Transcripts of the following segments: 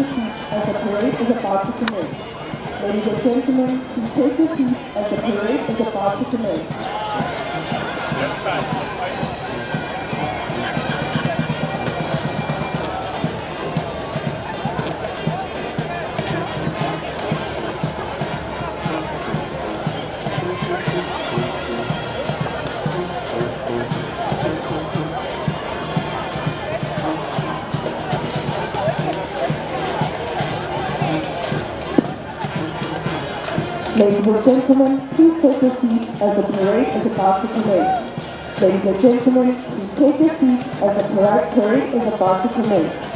your seats as the parade is about to commence. Ladies and gentlemen, please take your seats as the parade is about to commence. Ladies and gentlemen, please take your seats as the parade is about to commence. Ladies and gentlemen, please take your seats as the parade is about to commence.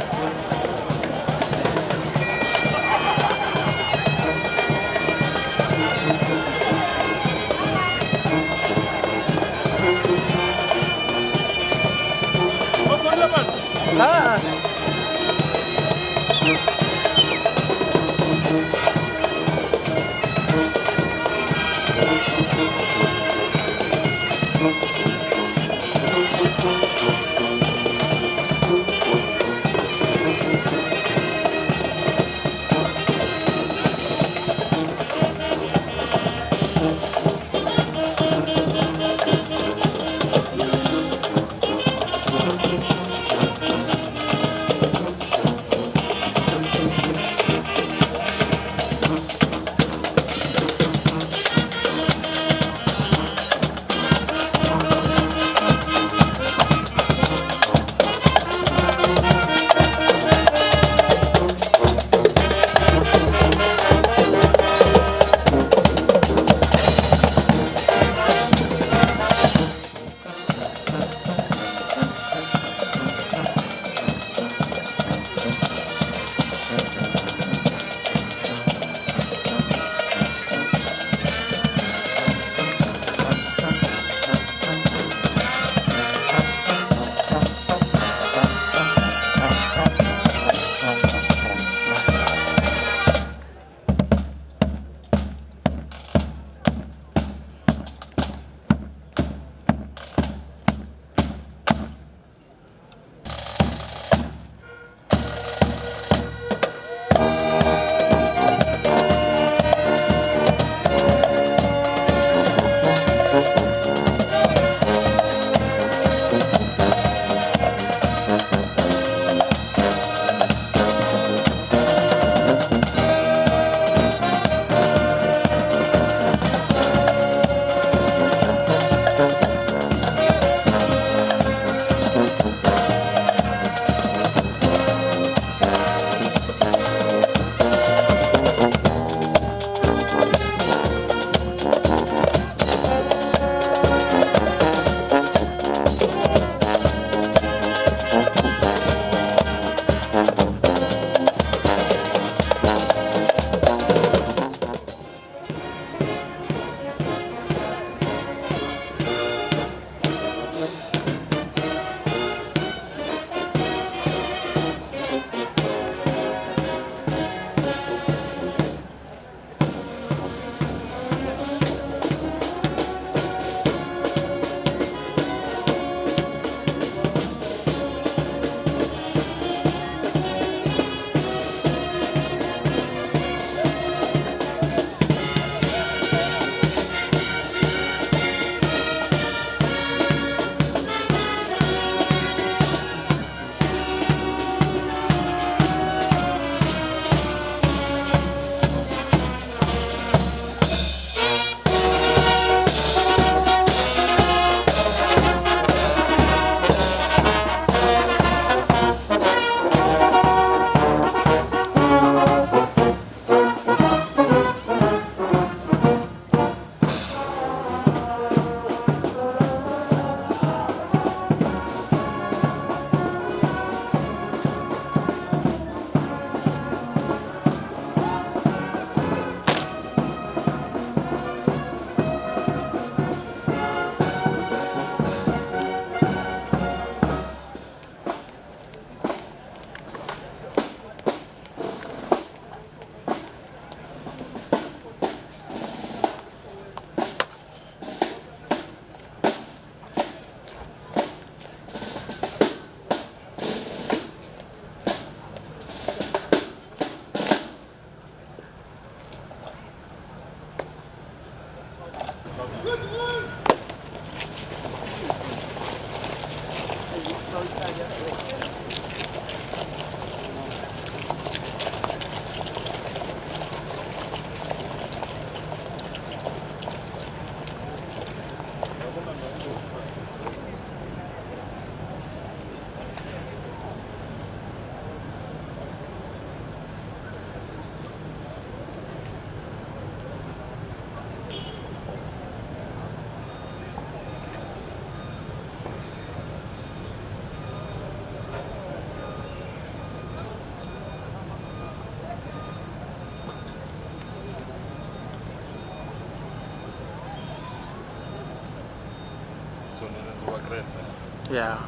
Yeah.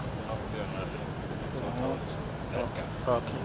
It's without red card. Okay.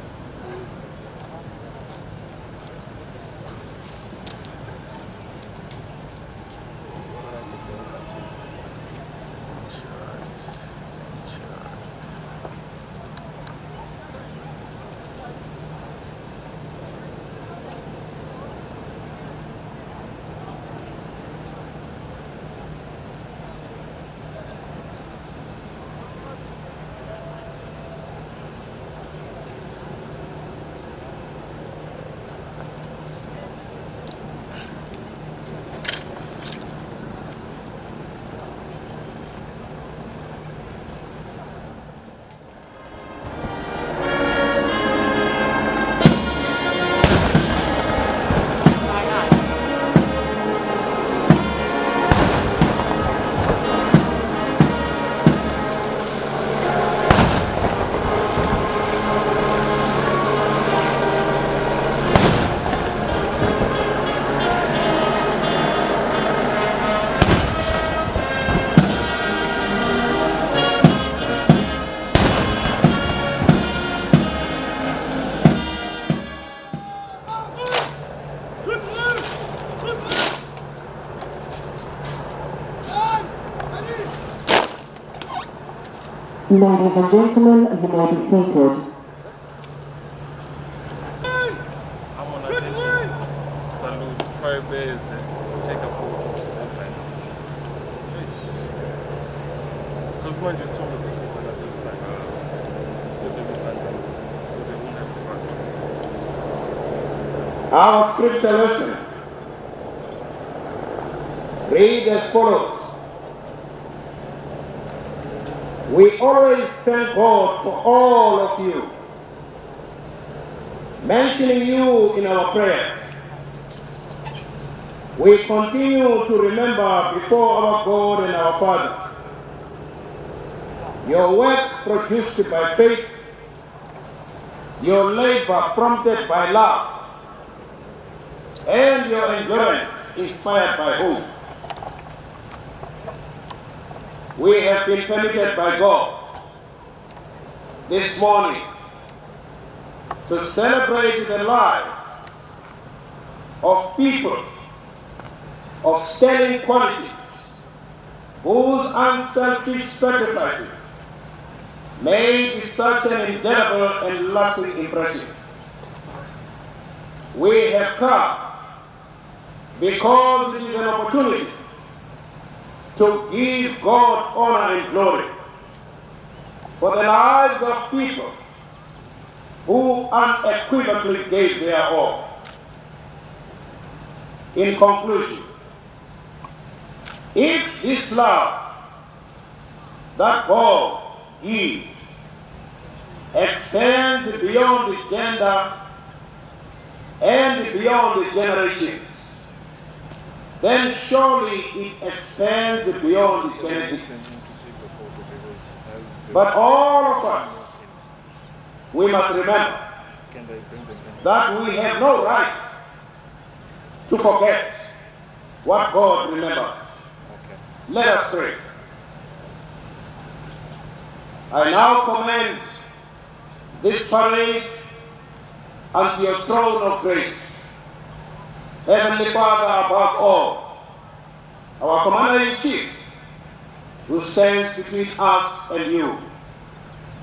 Ladies and gentlemen, you may be seated. I'm on attention. Salute. Fire base. Take a photo. Because one just told us this was on this side. So they won't have to run. Our scripture lesson read as follows. We always thank God for all of you, mentioning you in our prayers. We continue to remember before our God and our Father your work produced by faith, your labor prompted by love, and your endurance inspired by hope. We have been permitted by God this morning to celebrate the lives of people of sterling qualities whose unselfish sacrifices made such an indelible and lasting impression. We have come because it is an opportunity to give God honor and glory for the lives of people who unequivocally gave their all. In conclusion, it's this love that God gives extends beyond the gender and beyond the generations, then surely it extends beyond the genetics. But all of us, we must remember that we have no right to forget what God remembers. Let us pray. I now commend this parade unto your throne of grace. Heavenly Father, above all, our Commander-in-Chief, who stands between us and you.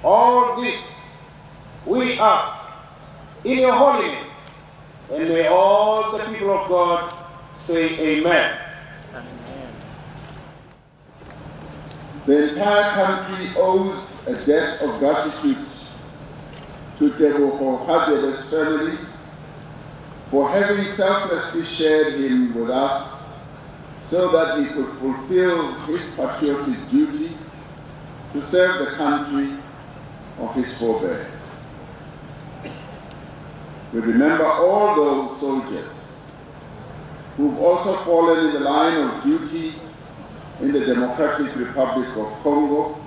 All this we ask in your holy name, and may all the people of God say amen. Amen. The entire country owes a debt of gratitude to Tebogo Hadebe's family for having selflessly shared him with us so that he could fulfill his patriotic duty to serve the country of his forebears. We remember all those soldiers who've also fallen in the line of duty in the Democratic Republic of Congo,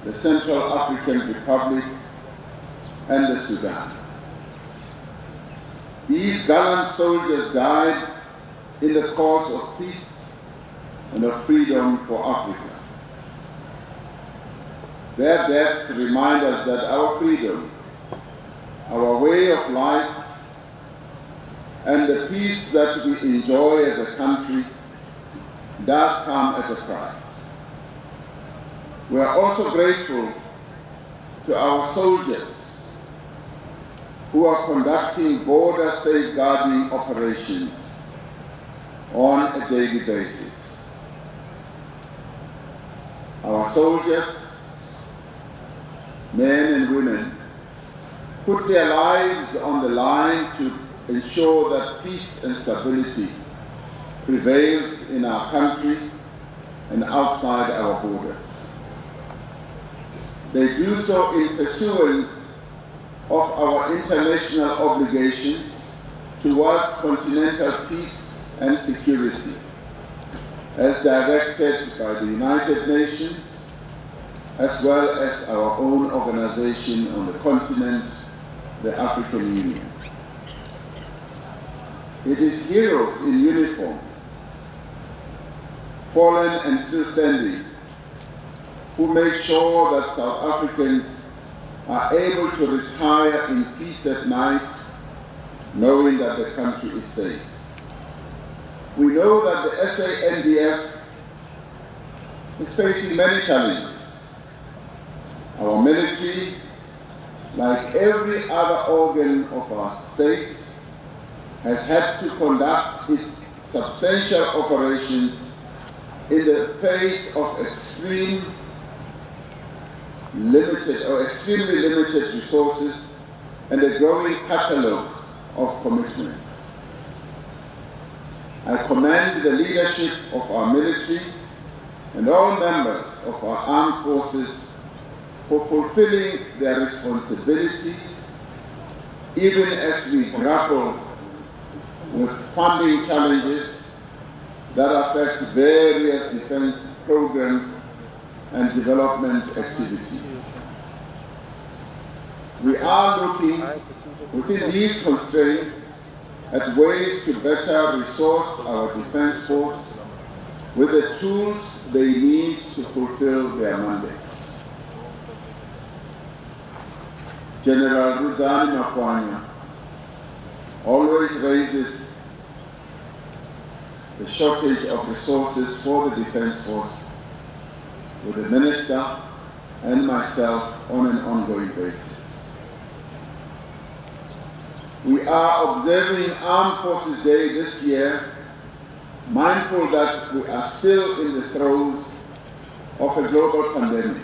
the Central African Republic, and the Sudan. These gallant soldiers died in the cause of peace and of freedom for Africa. Their deaths remind us that our freedom, our way of life, and the peace that we enjoy as a country does come at a price. We are also grateful to our soldiers who are conducting border safeguarding operations on a daily basis. Our soldiers, men and women, put their lives on the line to ensure that peace and stability prevails in our country and outside our borders. They do so in pursuance of our international obligations towards continental peace and security, as directed by the United Nations, as well as our own organization on the continent, the African Union. It is heroes in uniform, fallen and still standing, who make sure that South Africans are able to retire in peace at night, knowing that the country is safe. We know that the SANDF is facing many challenges. Our military, like every other organ of our state, has had to conduct its substantial operations in the face of extremely limited resources and a growing catalogue of commitments. I commend the leadership of our military and all members of our armed forces for fulfilling their responsibilities, even as we grapple with funding challenges that affect various defense programs and development activities. We are looking within these constraints at ways to better resource our defense force with the tools they need to fulfill their mandate. General Rudani Makwanya always raises the shortage of resources for the Defense Force with the Minister and myself on an ongoing basis. We are observing Armed Forces Day this year, mindful that we are still in the throes of a global pandemic.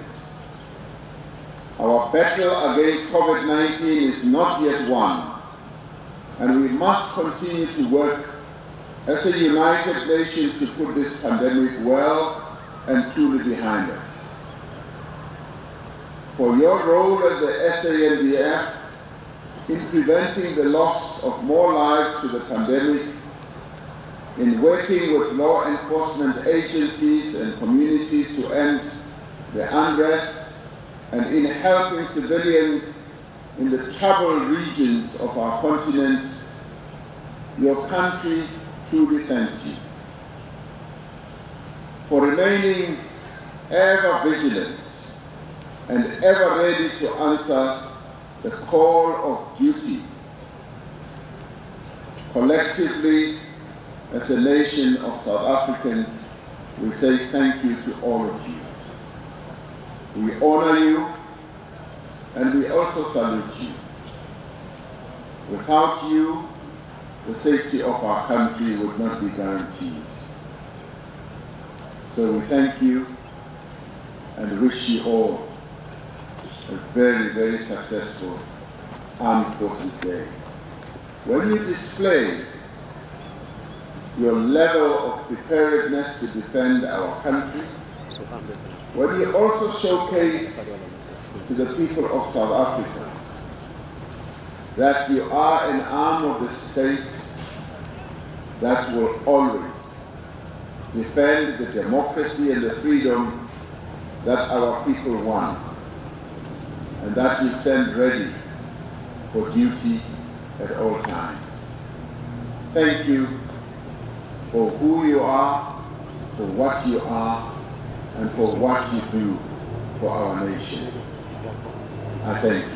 Our battle against COVID-19 is not yet won, and we must continue to work as a united nation to put this pandemic well and truly behind us. For your role as the SANDF in preventing the loss of more lives to the pandemic, in working with law enforcement agencies and communities to end the unrest, and in helping civilians in the troubled regions of our continent, your country truly thanks you. For remaining ever vigilant and ever ready to answer the call of duty. Collectively, as a nation of South Africans, we say thank you to all of you. We honor you, and we also salute you. Without you, the safety of our country would not be guaranteed. So we thank you and wish you all a very, very successful Armed Forces Day. When you display your level of preparedness to defend our country, when you also showcase to the people of South Africa that you are an arm of the state that will always defend the democracy and the freedom that our people want, and that you stand ready for duty at all times. Thank you for who you are, for what you are, and for what you do for our nation. I thank you.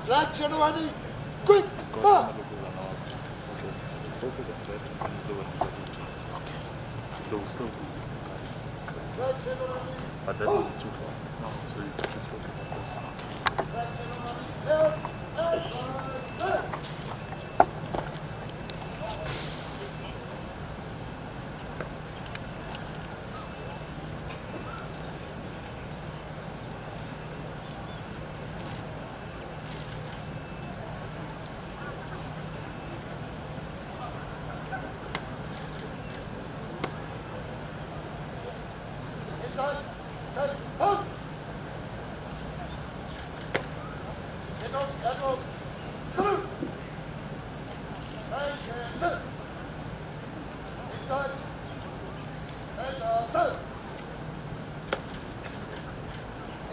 Flag ceremony, quick, march! Flag ceremony, But that one is too far. No, so it's focus on this one. flag ceremony, left, left, right, left. Inside, take, hold! Admiral, salute! And turn! Inside, and turn!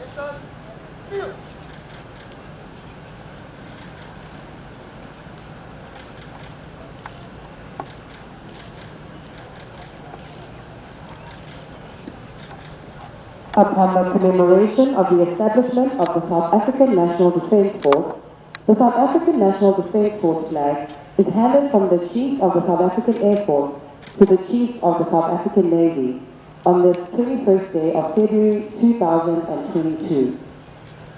Inside, kneel! Upon the commemoration of the establishment of the South African National Defence Force, the South African National Defence Force flag is handed from the Chief of the South African Air Force to the Chief of the South African Navy on this 21st day of February 2022.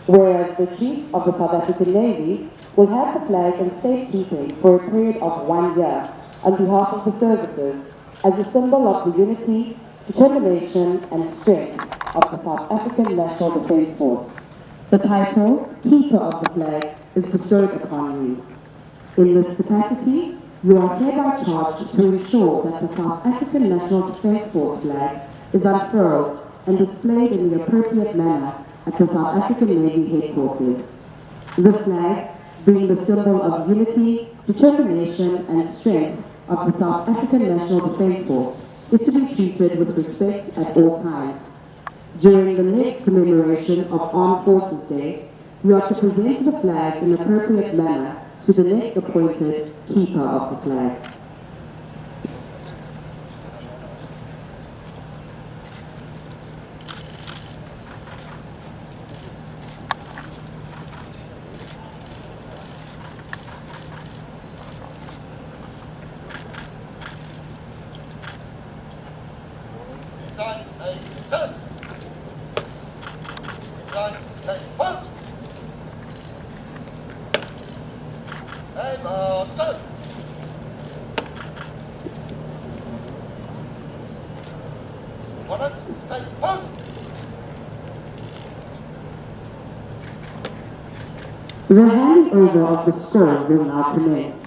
Whereas the Chief of the South African Navy will have the flag in safekeeping for a period of 1 year on behalf of the services as a symbol of the unity, determination and strength of the South African National Defence Force. The title, Keeper of the Flag, is bestowed upon you. In this capacity, you are hereby charged to ensure that the South African National Defence Force flag is unfurled and displayed in the appropriate manner at the South African Navy headquarters. The flag, being the symbol of unity, determination and strength of the South African National Defence Force, is to be treated with respect at all times. During the next commemoration of Armed Forces Day, we are to present the flag in appropriate manner to the next appointed keeper of the flag. Inside, take, turn! Inside, take, hold! Aim, turn! One, take, hold! The handing over of the scroll will now commence.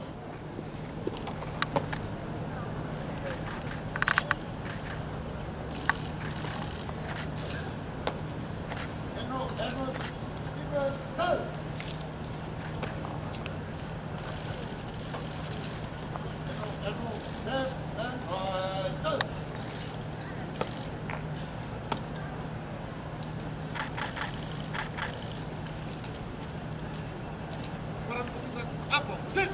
Admiral, turn! Admiral, left and right, turn! Warrant officers, up on deck!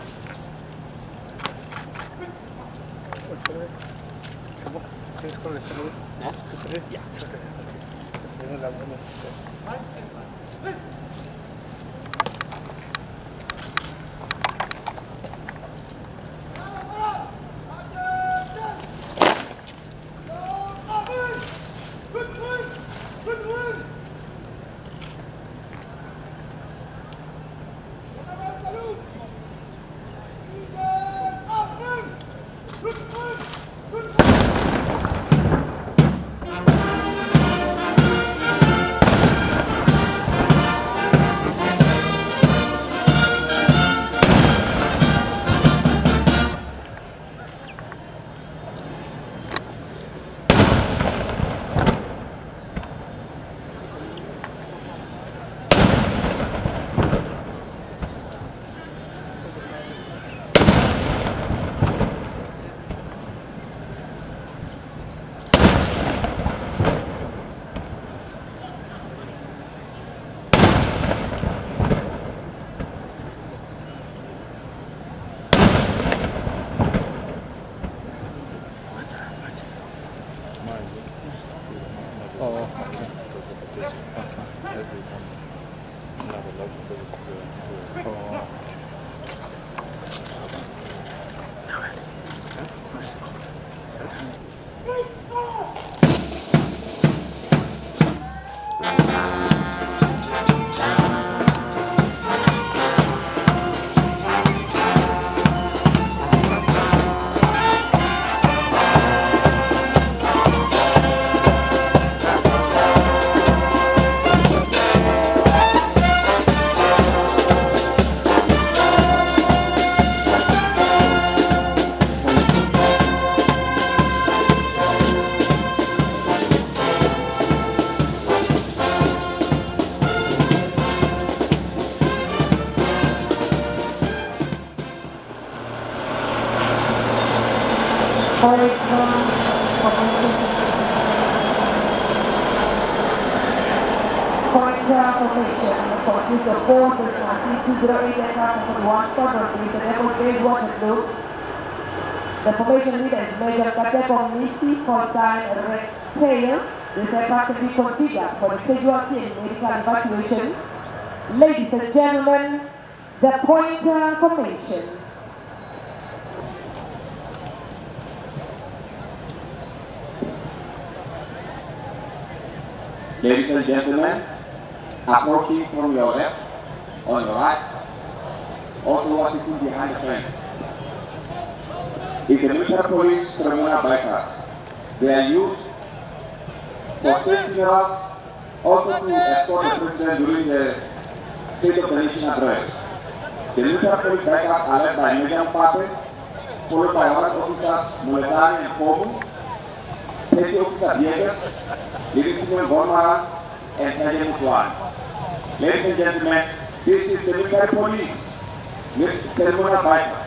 Pointer formation consists of 4 6 208 aircraft for 1 squadron base and Air Force Base Waterloo. The formation leader is Major Captain Nisi Consign Red Tail. This aircraft can be configured for the casualty and medical evacuation. Ladies and gentlemen, the pointer formation. Ladies and gentlemen, approaching from your left, on your right, also are sitting behind the fence. Is the military police criminal bikers. They are used for state funerals, also to escort the president during the State of the Nation address. The military police bikers are led by Major Pape, followed by warrant officers Muletari and Fobu, Petty Officer Diegas, Lieutenant Bonmara, and Sergeant Swan. Ladies and gentlemen, this is the military police, ceremonial bikers.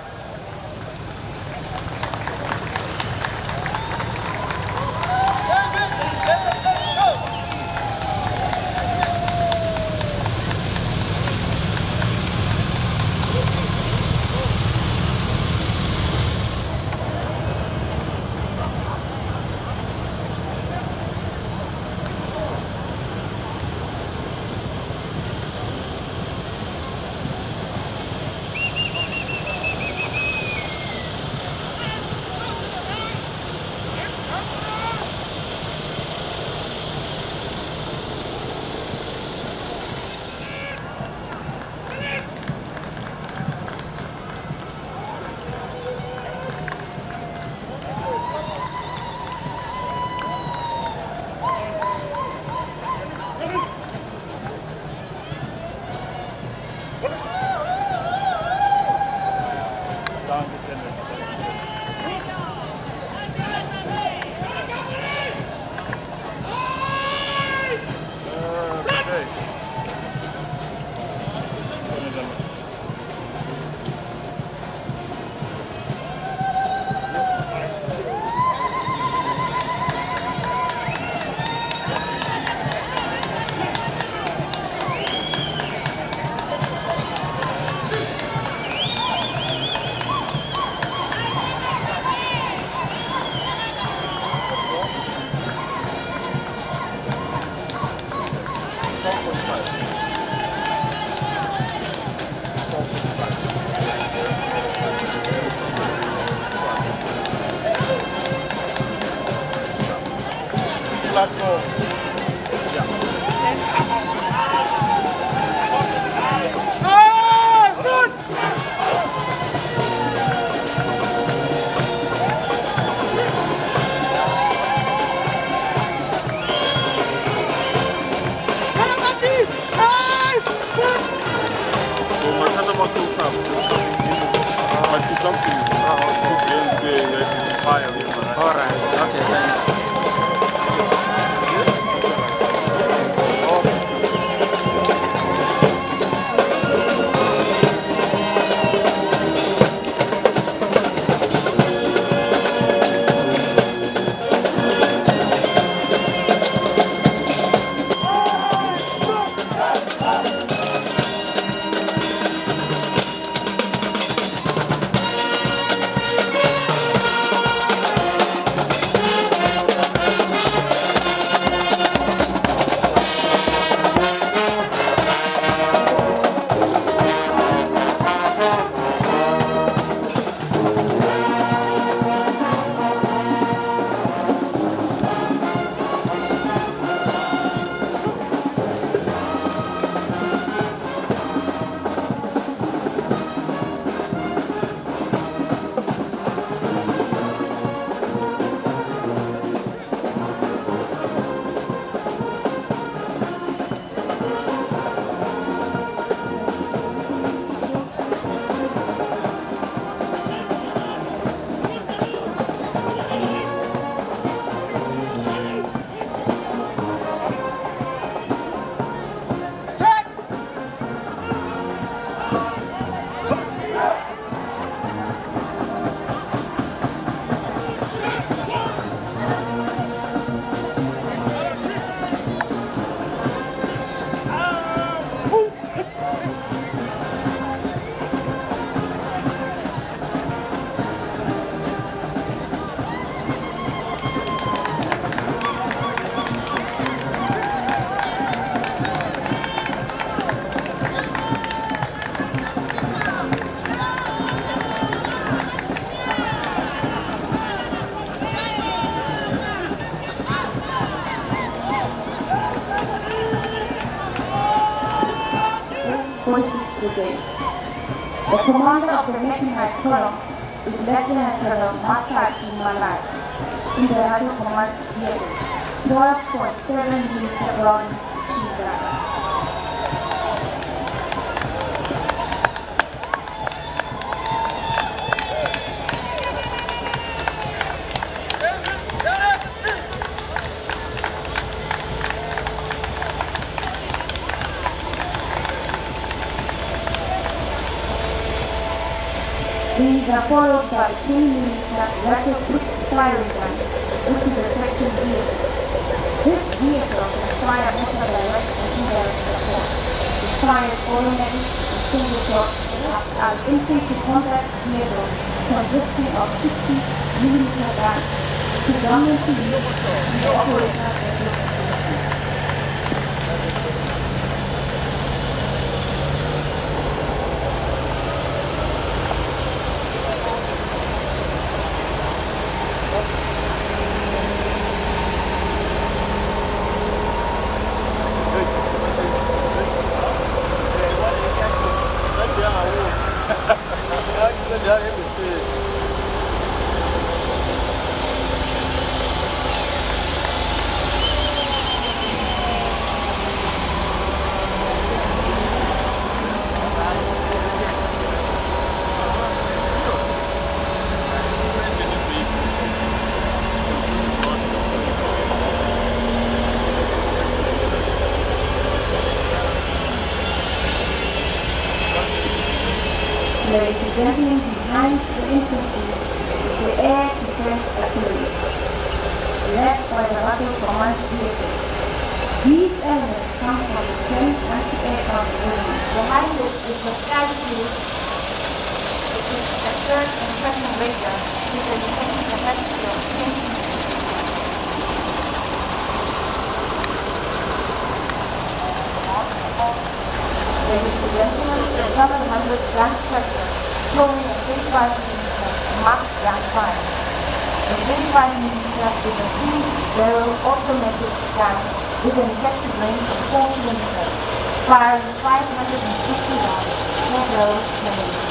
The commander of the mechanized column is Lieutenant Colonel Machad Malai in the Radio Command Vehicle, 12.7 millimeter round machine gun. These are followed by 2 millimeter rapid firing gun, which is a section vehicle. This vehicle can fire both a direct and indirect support. It fires automatic and single shot an infantry combat vehicle consisting of 60 millimeter guns, predominantly used in the operational airfield. Ladies and gentlemen, behind the infantry is the air defense artillery, led by the Radio Command Vehicle. These elements come from the 10th Anti-Aircraft Division. Behind it is the sky shield, which is a third and second radar with a defensive capacity of 20. Ladies and gentlemen, the 700 gun structure showing a 35mm Mark gun fire. The 35mm is a 3-barrel automatic gun with an effective range of 4 km, firing 550 rounds, 4 barrels per minute.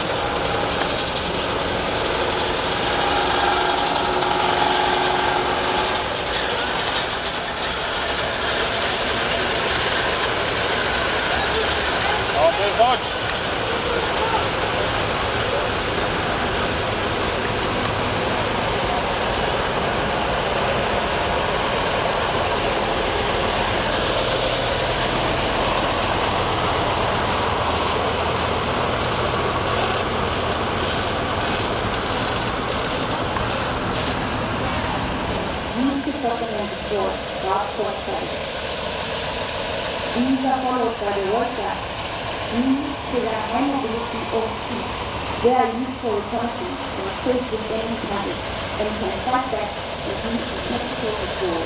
These are followed by the water. These to the high mobility of feet. They are used for recovery and safe with any target and can fight back against the technical control.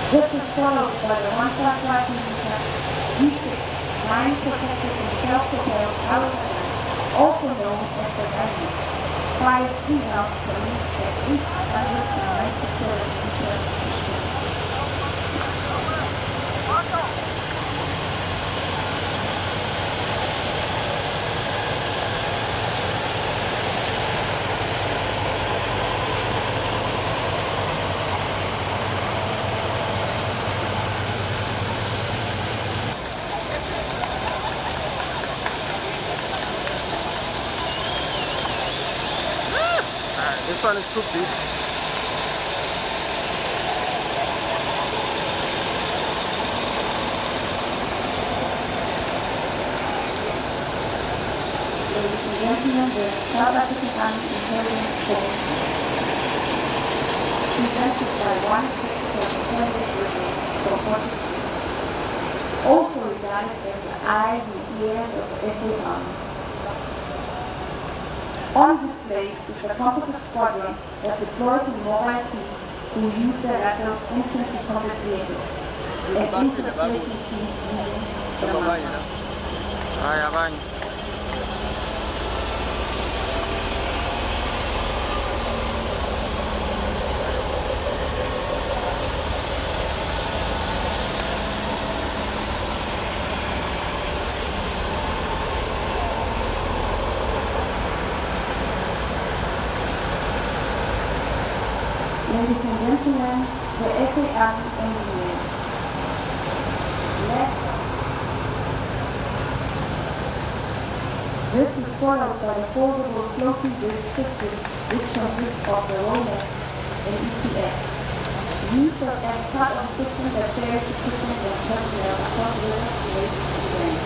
This is followed by the 1.5 meter D6 line protected and self-propelled power plant, also known as the Magnet, flies 3 rounds per week at 897 meters. This one is too big. Ladies and gentlemen, the South African Army Intelligence Force, presented by one Christopher Columbus from Portugal, also regarded as the eyes and ears of the SA Army. On display is the composite squadron that deploys in mobile teams who use their lateral infantry combat vehicles and infiltration teams using the mountains. Ay, abanye. Ladies and gentlemen, the SA Army engineers. This is followed by the foldable floating bridge system, which consists of the rollnet and ETS. Use of as part of the system that carries equipment and personnel across rivers, lakes, and drains.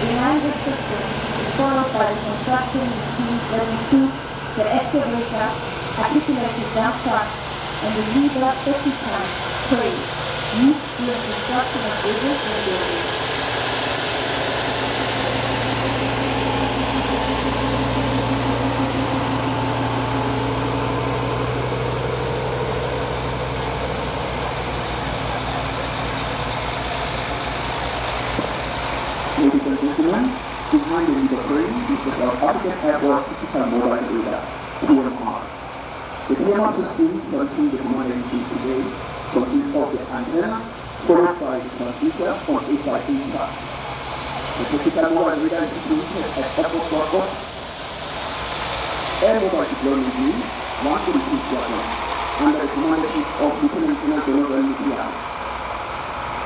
Behind this system is followed by the construction machines that include the excavator, articulated dump truck, and the lever 50-ton crane used for the construction of bridges and buildings. Ladies and gentlemen, behind the leader crane is the South African Airport Physical Mobile Radar, TMR. The TMR system is something the commander in chief today consists of the antenna, followed by the transmitter on 8x8 band. The Physical Mobile Radar is situated at Airport Squadron. Air Mobile Deployment Unit, 142 Squadron, under the commandership of Lieutenant General Nuclear.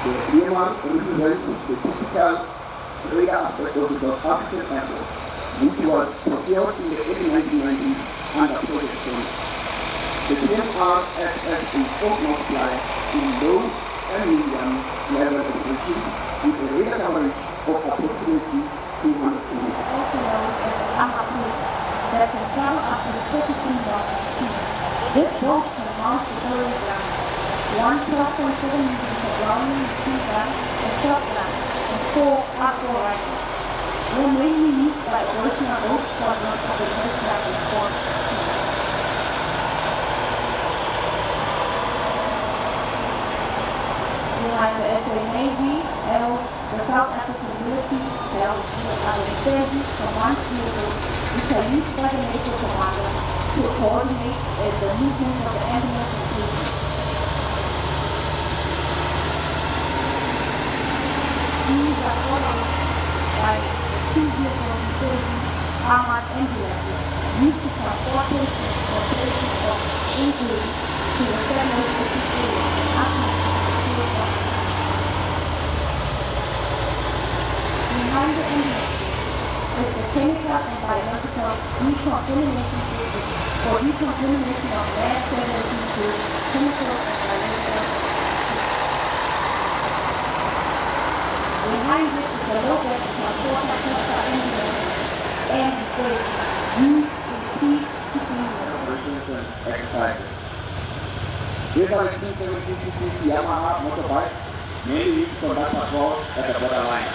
The TMR represents the physical radar aspect of the South African Air Force, which was procured in the early 1990s under Project Sony. The TMR acts as a force multiplier in low and medium level operations with a radar coverage of approximately 200 kilometers. Also known as the Amapur, that can travel up to 33 knots at speed. This boat can mount the following guns: one 12.7 mm Browning machine gun, a shotgun, and 4 outdoor rifles. They are mainly used by operational boat squadrons of the Coast Guard Response Team. Behind the SA Navy held the South African military held the 30 command vehicles, which are used by the NATO commander to coordinate the movement of the ambulance and troops. These are followed by the 2 vehicle utility armored ambulances used to transport patients or patients of injury to the federal area after the hospital. Behind the ambulances is the chemical and biological decontamination system for decontamination of lead, sediment fluids, chemical and biological. Behind it is a low-deck transporter tester ambulance and the bridge used in peak shipping Operations and exercises. These are 1970cc Yamaha motorbikes mainly used to conduct patrols at the borderline.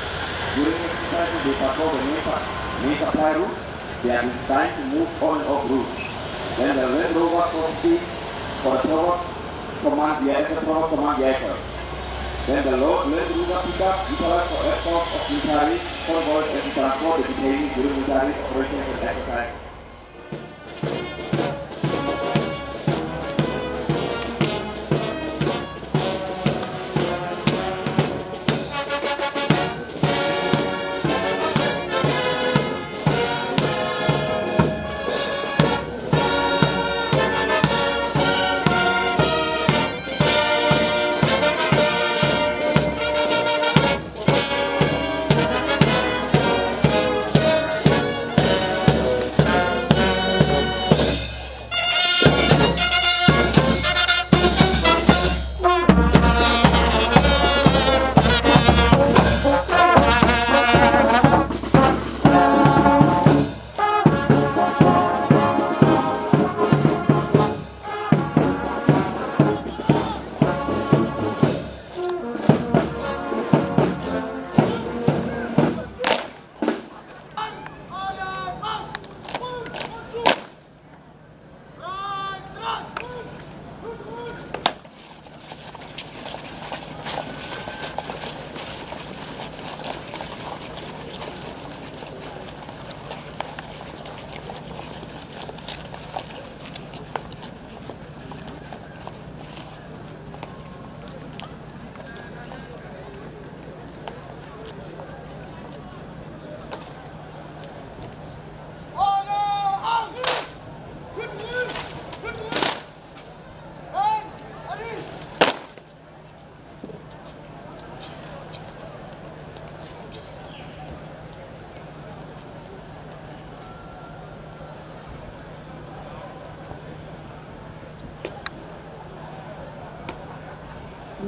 During exercises, they patrol the main supply route. They are designed to move on and off route. Then the Land Rover 40 for the Provost Command Vehicle, Provost Command Vehicle. Then the Land Rover pickup utilized for escort of military convoys and to transport the detainees during military operations and exercise.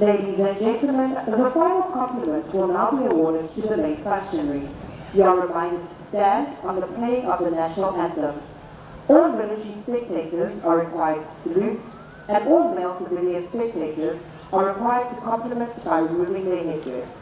Ladies and gentlemen, the final compliment will now be awarded to the late functionary. You are reminded to stand on the playing of the national anthem. All military spectators are required to salute, and all male civilian spectators are required to compliment by removing their headdress.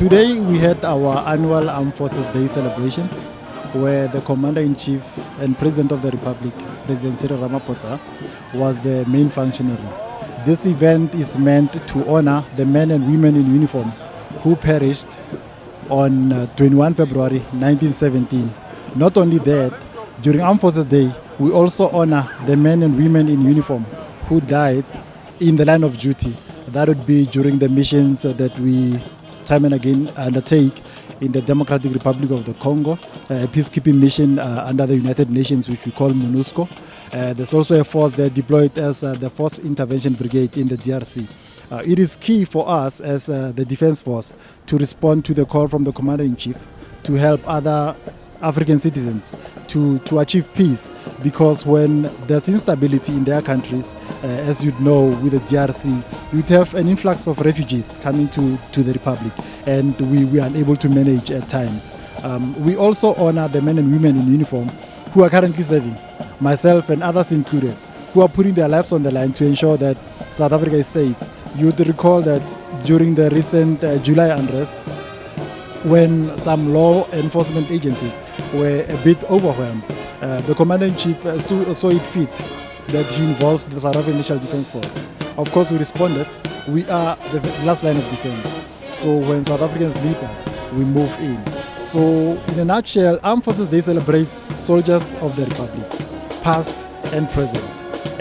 Today we had our annual Armed Forces Day celebrations, where the Commander-in-Chief and President of the Republic, President Cyril Ramaphosa, was the main functionary. This event is meant to honor the men and women in uniform who perished on 21 February 1917. Not only that, during Armed Forces Day, we also honor the men and women in uniform who died in the line of duty. That would be during the missions that we time and again undertake in the Democratic Republic of the Congo, a peacekeeping mission under the United Nations, which we call MONUSCO. There's also a force there deployed as the Force Intervention Brigade in the DRC. It is key for us as the Defense Force to respond to the call from the Commander-in-Chief to help other African citizens to achieve peace, because when there's instability in their countries, as you know, with the DRC, you'd have an influx of refugees coming to the Republic, and we are unable to manage at times. We also honor the men and women in uniform who are currently serving, myself and others included, who are putting their lives on the line to ensure that South Africa is safe. You'd recall that during the recent July unrest, when some law enforcement agencies were a bit overwhelmed, the Commander-in-Chief saw it fit that he involves the South African National Defence Force. Of course, we responded. We are the last line of defence. So when South Africans need us, we move in. So in a nutshell, Armed Forces Day celebrates soldiers of the Republic, past and present.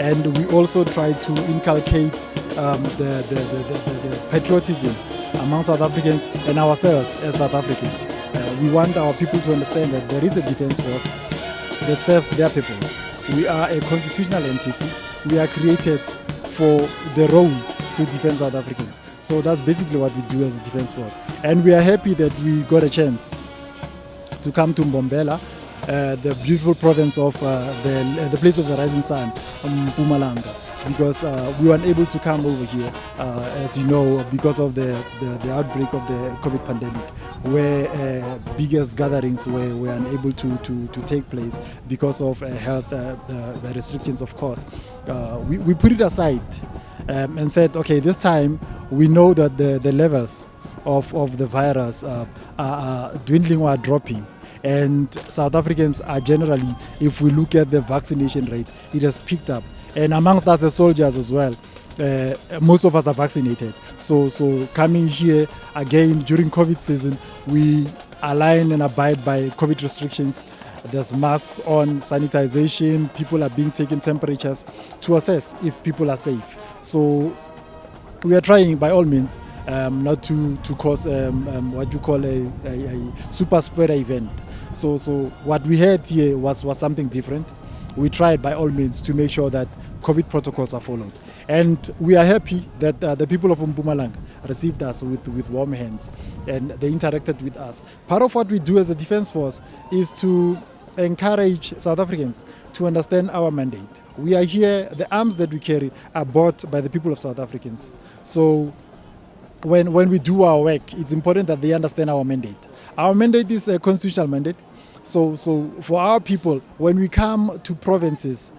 And we also try to inculcate the patriotism among South Africans and ourselves as South Africans. We want our people to understand that there is a defense force that serves their peoples. We are a constitutional entity. We are created for the role to defend South Africans. So that's basically what we do as a defense force. And we are happy that we got a chance to come to Mbombela, the beautiful province of the place of the rising sun, Mpumalanga, because we were unable to come over here, as you know, because of the outbreak of the COVID pandemic, where biggest gatherings were unable to take place because of health restrictions, of course. We put it aside and said, okay, this time we know that the levels of the virus are dwindling or are dropping. And South Africans are generally, if we look at the vaccination rate, it has picked up. And amongst us as soldiers as well, most of us are vaccinated. So coming here again during COVID season, we align and abide by COVID restrictions. There's masks on, sanitization, people are being taken temperatures to assess if people are safe. So we are trying by all means not to cause what you call a super spreader event. So what we had here was something different. We tried by all means to make sure that COVID protocols are followed. And we are happy that the people of Mpumalanga received us with warm hands and they interacted with us. Part of what we do as a defense force is to encourage South Africans to understand our mandate. We are here, the arms that we carry are bought by the people of South Africans. So when we do our work, it's important that they understand our mandate. Our mandate is a constitutional mandate. So for our people, when we come to provinces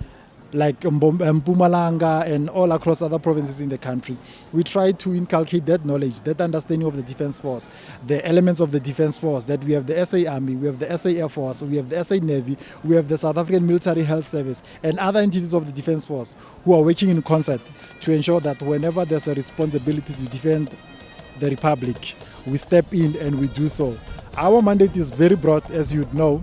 like Mpumalanga and all across other provinces in the country, we try to inculcate that knowledge, that understanding of the Defence Force, the elements of the Defence Force, that we have the SA Army, we have the SA Air Force, we have the SA Navy, we have the South African Military Health Service, and other entities of the Defence Force who are working in concert to ensure that whenever there's a responsibility to defend the Republic, we step in and we do so. Our mandate is very broad, as you'd know.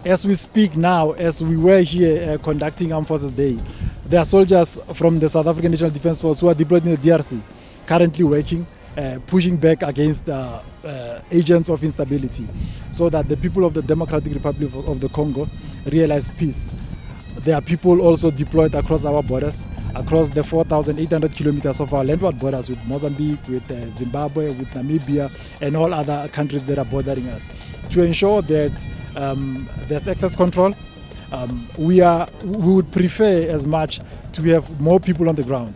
As we speak now, as we were here conducting Armed Forces Day, there are soldiers from the South African National Defence Force who are deployed in the DRC, currently working, pushing back against agents of instability, so that the people of the Democratic Republic of the Congo realize peace. There are people also deployed across our borders, across the 4,800 kilometers of our landward borders with Mozambique, with Zimbabwe, with Namibia, and all other countries that are bordering us, to ensure that there's access control. We would prefer as much to have more people on the ground,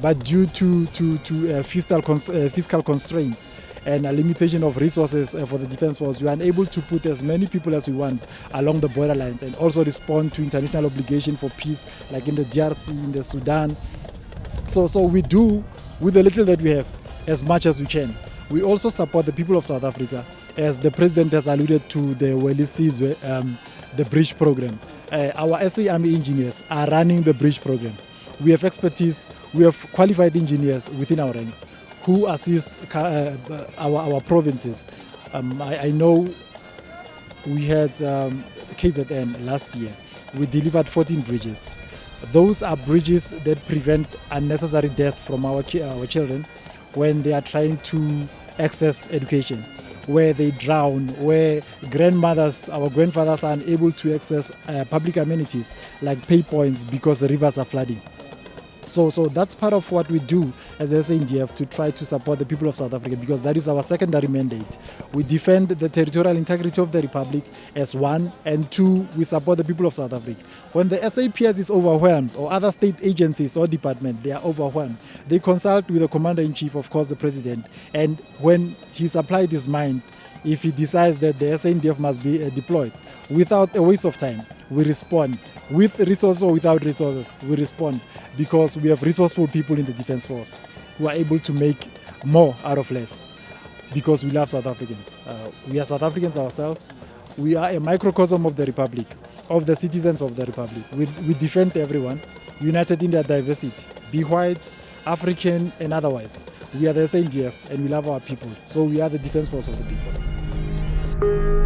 but due to fiscal constraints and a limitation of resources for the Defence Force, we are unable to put as many people as we want along the borderlines and also respond to international obligation for peace, like in the DRC, in the Sudan. So we do, with the little that we have, as much as we can. We also support the people of South Africa, as the President has alluded to the Welisizwe, the bridge program. Our SA Army engineers are running the bridge program. We have expertise, we have qualified engineers within our ranks who assist our provinces. I know we had KZN last year. We delivered 14 bridges. Those are bridges that prevent unnecessary death from our children when they are trying to access education. where they drown, where our grandfathers are unable to access public amenities like pay points because the rivers are flooding. So that's part of what we do as SANDF to try to support the people of South Africa, because that is our secondary mandate. We defend the territorial integrity of the Republic as one, and two, we support the people of South Africa. When the SAPS is overwhelmed, or other state agencies or departments, they are overwhelmed, they consult with the Commander-in-Chief, of course the President, and when he's applied his mind, if he decides that the SANDF must be deployed, without a waste of time, we respond. With resources or without resources, we respond, because we have resourceful people in the Defence Force who are able to make more out of less, because we love South Africans. We are South Africans ourselves. We are a microcosm of the Republic, of the citizens of the Republic. We defend everyone, united in their diversity, be white, African and otherwise. We are the SANDF and we love our people. So we are the Defence Force of the people.